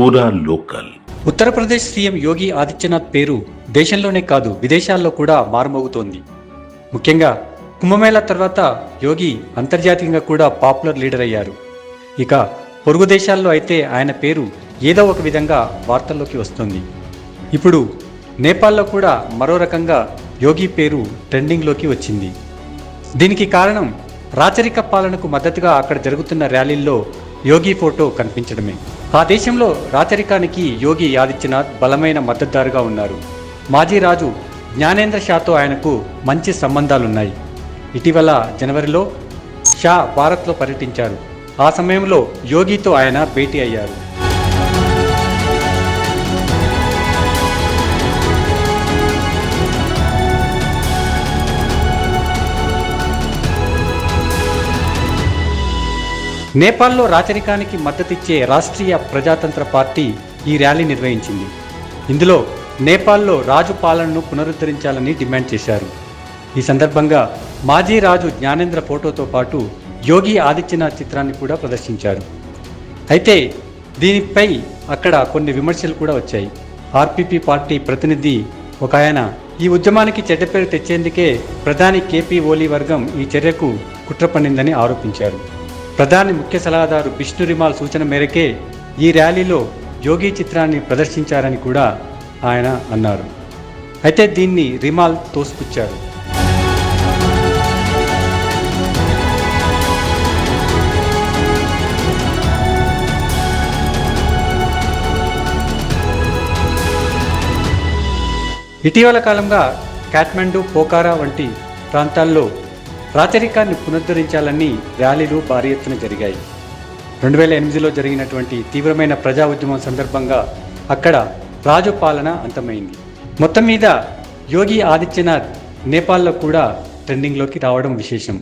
పూరా local. Uttar Pradesh CM Yogi Adityanath పేరు దేశంలోనే కాదు విదేశాల్లో కూడా మారుమోగుతోంది. ముఖ్యంగా కుంభమేళా తర్వాత యోగి అంతర్జాతీయంగా కూడా పాపులర్ లీడర్ అయ్యారు. ఇక పొరుగు దేశాల్లో అయితే ఆయన పేరు ఏదో ఒక విధంగా వార్తల్లోకి వస్తుంది. ఇప్పుడు నేపాల్లో కూడా మరో రకంగా యోగి పేరు ట్రెండింగ్లోకి వచ్చింది. దీనికి కారణం రాచరిక పాలనకు మద్దతుగా అక్కడ జరుగుతున్న ర్యాలీల్లో యోగి ఫోటో కనిపించడమే. ఆ దేశంలో రాచరికానికి యోగి ఆదిత్యనాథ్ బలమైన మద్దతుదారుగా ఉన్నారు. మాజీ రాజు జ్ఞానేంద్ర షాతో ఆయనకు మంచి సంబంధాలున్నాయి. ఇటీవల జనవరిలో షా భారత్లో పర్యటించారు. ఆ సమయంలో యోగితో ఆయన భేటీ అయ్యారు. నేపాల్లో రాచరికానికి మద్దతిచ్చే రాష్ట్రీయ ప్రజాతంత్ర పార్టీ ఈ ర్యాలీ నిర్వహించింది. ఇందులో నేపాల్లో రాజు పాలనను పునరుద్ధరించాలని డిమాండ్ చేశారు. ఈ సందర్భంగా మాజీ రాజు జ్ఞానేంద్ర ఫోటోతో పాటు యోగి ఆదిత్యనాథ్ చిత్రాన్ని కూడా ప్రదర్శించారు. అయితే దీనిపై అక్కడ కొన్ని విమర్శలు కూడా వచ్చాయి. ఆర్పీపీ పార్టీ ప్రతినిధి ఒక ఆయన ఈ ఉద్యమానికి చెడ్డ పేరు తెచ్చేందుకే ప్రధాని కేపీ ఓలీ వర్గం ఈ చర్యకు కుట్ర పన్నిందని ఆరోపించారు. ప్రధాని ముఖ్య సలహాదారు బిష్ణు రిమాల్ సూచన మేరకే ఈ ర్యాలీలో యోగి చిత్రాన్ని ప్రదర్శించారని కూడా ఆయన అన్నారు. అయితే దీన్ని రిమాల్ తోసిపుచ్చారు. ఇటీవల కాలంగా కాఠ్మండు, పోఖారా వంటి ప్రాంతాల్లో రాచరికాన్ని పునరుద్ధరించాలని ర్యాలీలు భారీ ఎత్తున జరిగాయి. 2008లో జరిగినటువంటి తీవ్రమైన ప్రజా ఉద్యమం సందర్భంగా అక్కడ రాజు పాలన అంతమైంది. మొత్తం మీద యోగి ఆదిత్యనాథ్ నేపాల్లో కూడా ట్రెండింగ్లోకి రావడం విశేషం.